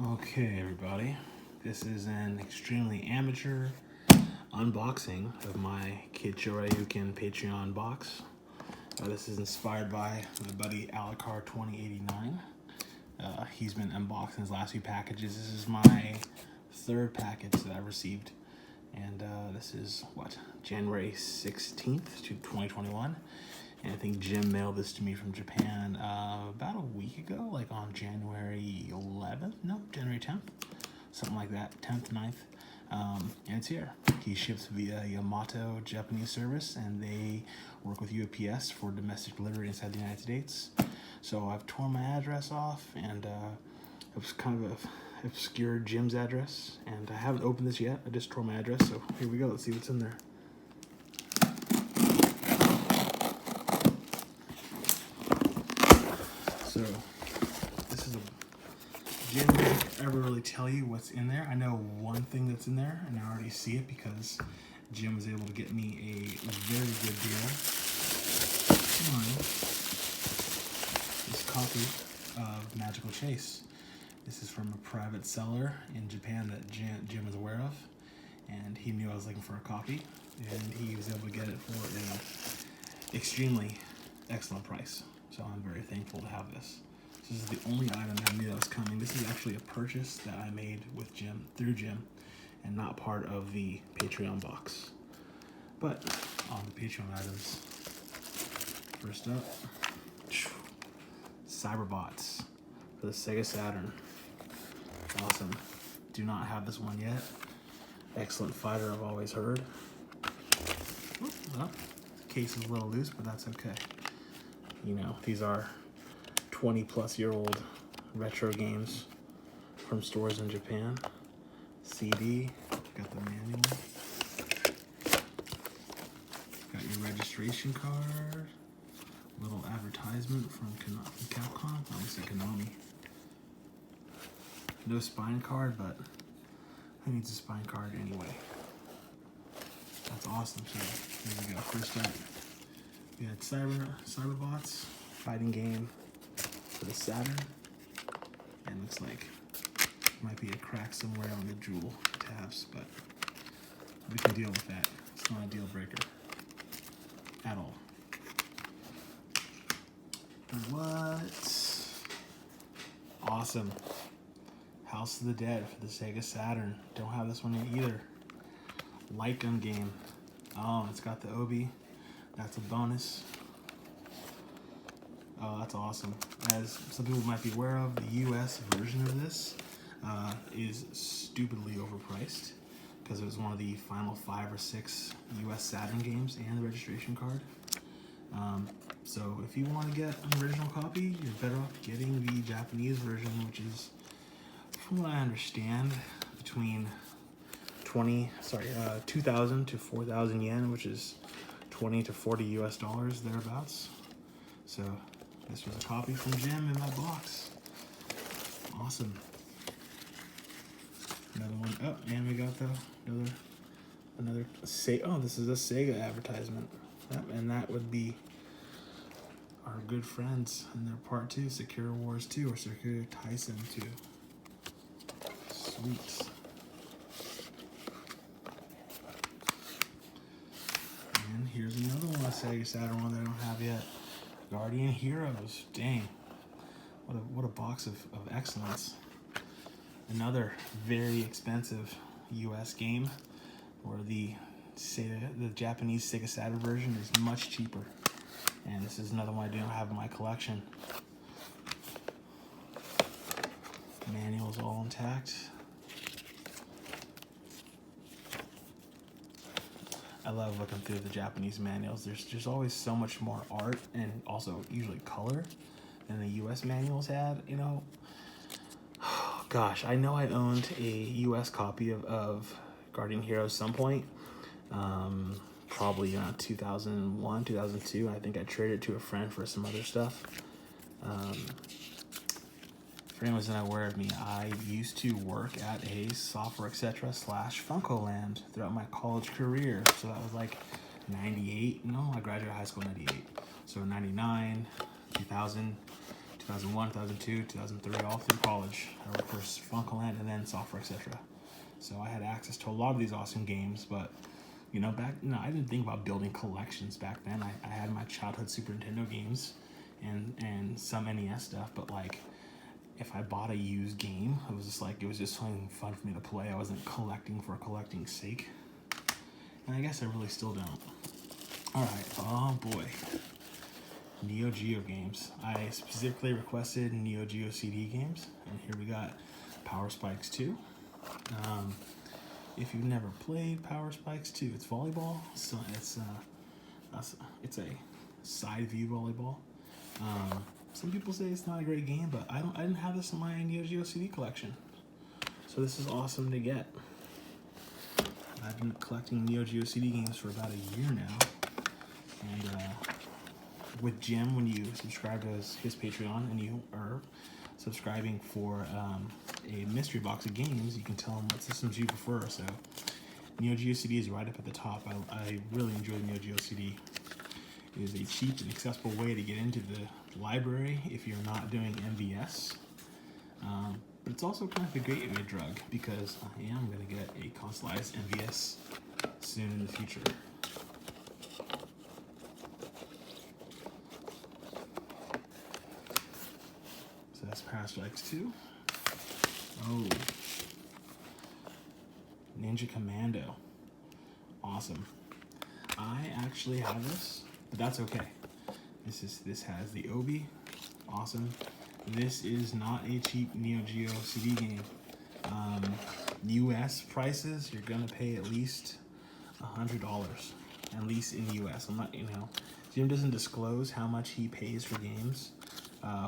Okay, everybody. This is an extremely amateur unboxing of my KidShoryuken Patreon box. This is inspired by my buddy Alacar2089. He's been unboxing his last few packages. This is my third package that I received. And this is, January 16th to 2021. And I think Jim mailed this to me from Japan about a week ago, like on January 11th? No, January 10th. Something like that, 10th, 9th. And it's here. He ships via Yamato Japanese service, and they work with UPS for domestic delivery inside the United States. So I've torn my address off, and it was kind of a obscure Jim's address, and I haven't opened this yet. I just tore my address, so here we go. Let's see what's in there. So this is Jim didn't ever really tell you what's in there. I know one thing that's in there, and I already see it because Jim was able to get me a very good deal on this copy of Magical Chase. This is from a private seller in Japan that Jim is aware of, and he knew I was looking for a copy, and he was able to get it for an extremely excellent price. So I'm very thankful to have this. This is the only item I knew that was coming. This is actually a purchase that I made with Jim, through Jim, and not part of the Patreon box. But on the Patreon items, first up, Cyberbots for the Sega Saturn. Awesome. Do not have this one yet. Excellent fighter, I've always heard. Well, case is a little loose, but that's okay. You know, these are 20-plus-year-old retro games from stores in Japan. CD, got the manual. Got your registration card. Little advertisement from Capcom. Obviously Konami. No spine card, but who needs a spine card anyway? That's awesome. So here we go. First up, we had Cyberbots fighting game for the Saturn, and looks like might be a crack somewhere on the jewel tabs, but we can deal with that. It's not a deal breaker at all. What? Awesome. House of the Dead for the Sega Saturn. Don't have this one yet either. Light gun game. Oh, it's got the Obi. That's a bonus. Oh, that's awesome. As some people might be aware of, the US version of this is stupidly overpriced because it was one of the final 5 or 6 US Saturn games and the registration card. So if you want to get an original copy, you're better off getting the Japanese version, which is, from what I understand, between 2,000 to 4,000 yen, which is 20 to 40 US dollars, thereabouts. So this was a copy from Jim in my box. Awesome. Another one. Oh, and we got another oh, this is a Sega advertisement. Yep, and that would be our good friends in their part 2, Secure Wars 2 or Secure Tyson 2. Sweet. And here's another one, a Sega Saturn one that I don't have yet. Guardian Heroes. Dang. What a box of excellence. Another very expensive US game, where the Japanese Sega Saturn version is much cheaper. And this is another one I don't have in my collection. Manual's all intact. I love looking through the Japanese manuals. There's always so much more art and also usually color than the US manuals had, you know. Gosh, I know I owned a US copy of Guardian Heroes some point. Probably around 2001, 2002. I think I traded it to a friend for some other stuff. For anyone who's not aware of me, I used to work at a software etc. / Funkoland throughout my college career. So that was like 98. No, I graduated high school in 98. So 99, 2000, 2001, 2002, 2003, all through college. I worked for Funkoland and then Software, etc. So I had access to a lot of these awesome games, but I didn't think about building collections back then. I had my childhood Super Nintendo games and some NES stuff, but like if I bought a used game, it was just something fun for me to play. I wasn't collecting for collecting's sake. And I guess I really still don't. Alright, oh boy. Neo Geo games. I specifically requested Neo Geo CD games, and here we got Power Spikes 2. If you've never played Power Spikes 2, it's volleyball. So it's a side view volleyball. Some people say it's not a great game, but I didn't have this in my Neo Geo CD collection, so this is awesome to get. I've been collecting Neo Geo CD games for about a year now, and with Jim, when you subscribe to his Patreon and you are subscribing for a mystery box of games, you can tell him what systems you prefer. So Neo Geo CD is right up at the top. I really enjoy Neo Geo CD. It is a cheap and accessible way to get into the library if you're not doing MVS. But it's also kind of a gateway drug because I am going to get a consoleized MVS soon in the future. So that's Power Strikes 2. Oh, Ninja Commando. Awesome. I actually have this, but that's okay. This has the Obi. Awesome. This is not a cheap Neo Geo CD game. US prices, you're gonna pay at least $100, at least in US. I'm not, Jim doesn't disclose how much he pays for games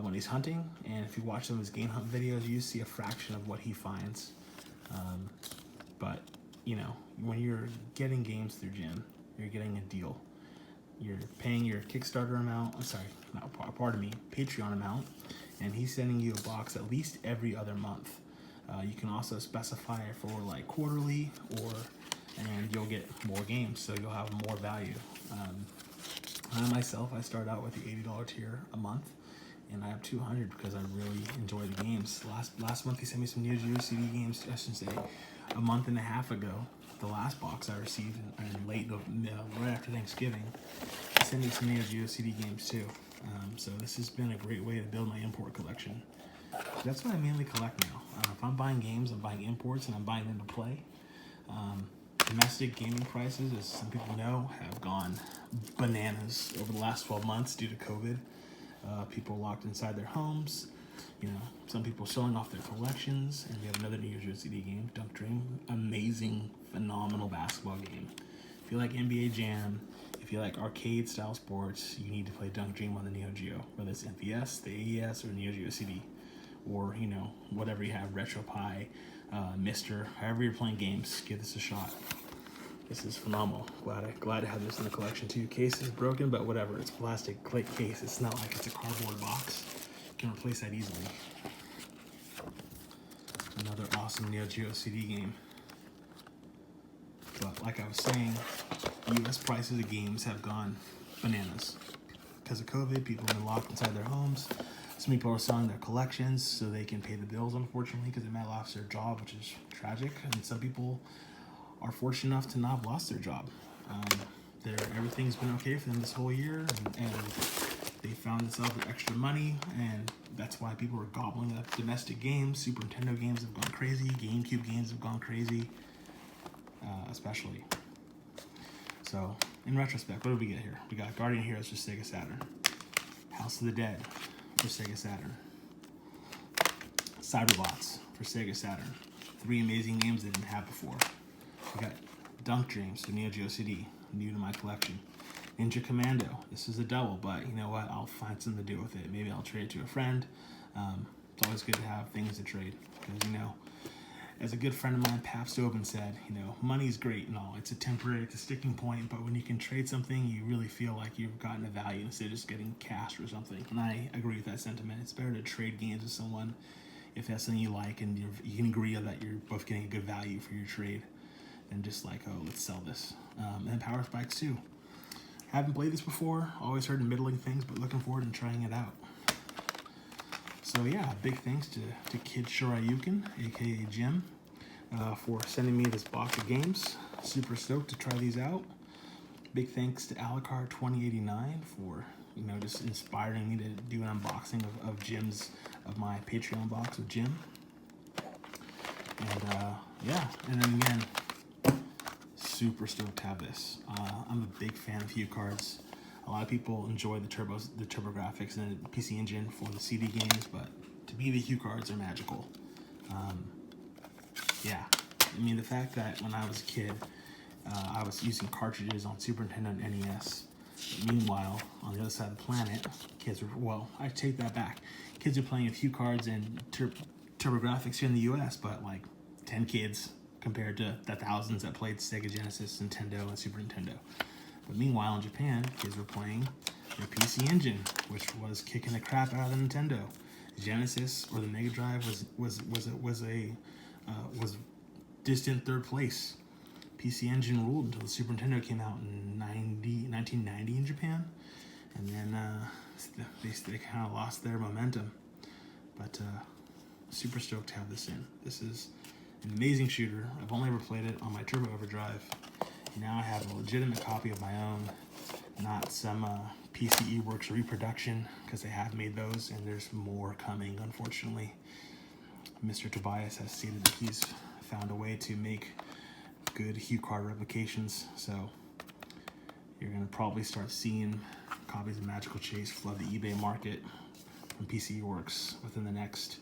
when he's hunting, and if you watch some of his game hunt videos, you see a fraction of what he finds. But when you're getting games through Jim, you're getting a deal. You're paying your Kickstarter amount, Patreon amount, and he's sending you a box at least every other month. You can also specify it for like quarterly, and you'll get more games, so you'll have more value. I start out with the $80 tier a month, and I have 200 because I really enjoy the games. Last month he sent me some Neo Geo CD games. I should say a month and a half ago. The last box I received right after Thanksgiving, he sent me some Neo Geo CD games too. So this has been a great way to build my import collection. That's what I mainly collect now. If I'm buying games, I'm buying imports, and I'm buying them to play. Domestic gaming prices, as some people know, have gone bananas over the last 12 months due to COVID. People locked inside their homes. Some people selling off their collections, and we have another Neo Geo CD game, Dunk Dream. Amazing, phenomenal basketball game. If you like NBA Jam, if you like arcade style sports, you need to play Dunk Dream on the Neo Geo, whether it's MVS, the AES, or Neo Geo CD, or whatever you have, RetroPie, Mister, however you're playing games, give this a shot. This is phenomenal. Glad to have this in the collection too. Case is broken, but whatever. It's plastic case. It's not like it's a cardboard box. You can replace that easily. Another awesome Neo Geo CD game. But like I was saying, US prices of games have gone bananas. Because of COVID, people have been locked inside their homes. Some people are selling their collections so they can pay the bills, unfortunately, because they might have lost their job, which is tragic. And some people are fortunate enough to not have lost their job. Everything's been okay for them this whole year, and they found themselves with extra money, and that's why people are gobbling up domestic games. Super Nintendo games have gone crazy. GameCube games have gone crazy, especially. So, in retrospect, what did we get here? We got Guardian Heroes for Sega Saturn, House of the Dead for Sega Saturn, Cyberbots for Sega Saturn. 3 amazing games they didn't have before. We got Dunk Dreams for Neo Geo CD, new to my collection. Ninja Commando. This is a double, but you know what? I'll find something to do with it. Maybe I'll trade it to a friend. It's always good to have things to trade because, as a good friend of mine, Paps Oben said, money's great and all. It's a sticking point, but when you can trade something, you really feel like you've gotten a value instead of just getting cash or something. And I agree with that sentiment. It's better to trade games with someone if that's something you like and you can agree that you're both getting a good value for your trade than just like, oh, let's sell this. And Power Spikes 2. Haven't played this before, always heard middling things, but looking forward to trying it out. So yeah, big thanks to KidShoryuken, aka Jim, for sending me this box of games. Super stoked to try these out. Big thanks to Alucard 2089 for just inspiring me to do an unboxing of my Patreon box with Jim. And yeah, and then again, super stoked to have this. I'm a big fan of Hue cards. A lot of people enjoy the TurboGrafx and the PC Engine for the CD games, but to me, the Hue cards are magical. Yeah, I mean, the fact that when I was a kid, I was using cartridges on Super Nintendo and NES. But meanwhile, on the other side of the planet, kids were, well, I take that back. Kids are playing with Hue cards and TurboGrafx here in the US, but like 10 kids compared to the thousands that played Sega Genesis, Nintendo, and Super Nintendo. But meanwhile, in Japan, kids were playing their PC Engine, which was kicking the crap out of the Nintendo. Genesis or the Mega Drive was distant third place. PC Engine ruled until the Super Nintendo came out in 1990 in Japan, and then they kind of lost their momentum. But super stoked to have this in. This is an amazing shooter. I've only ever played it on my Turbo Overdrive. Now I have a legitimate copy of my own, not some PCE Works reproduction, because they have made those, and there's more coming, unfortunately. Mr. Tobias has stated that he's found a way to make good Hue card replications, so you're going to probably start seeing copies of Magical Chase flood the eBay market from PCE Works within the next,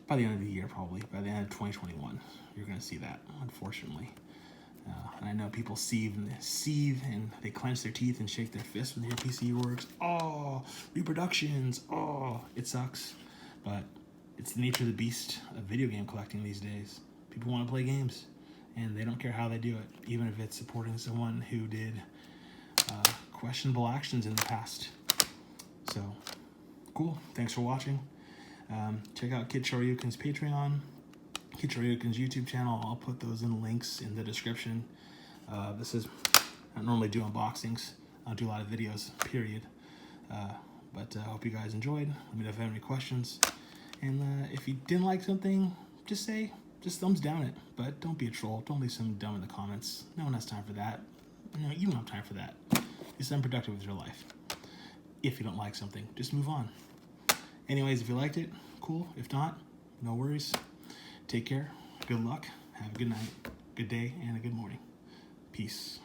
by the end of the year probably, by the end of 2021, you're going to see that, unfortunately. And I know people seethe and they clench their teeth and shake their fists when they hear PCE Works. Oh, reproductions. Oh, it sucks. But it's the nature of the beast of video game collecting these days. People want to play games, and they don't care how they do it, even if it's supporting someone who did questionable actions in the past. So, cool. Thanks for watching. Check out KidShoryuken's Patreon, KidShoryuken's YouTube channel. I'll put those in links in the description. I don't normally do unboxings. I don't do a lot of videos, period. But I hope you guys enjoyed. Let me know if you have any questions. And if you didn't like something, just thumbs down it. But don't be a troll. Don't leave something dumb in the comments. No one has time for that. No, you don't have time for that. Do something productive with your life. If you don't like something, just move on. Anyways, if you liked it, cool. If not, no worries. Take care. Good luck. Have a good night, good day, and a good morning. Peace.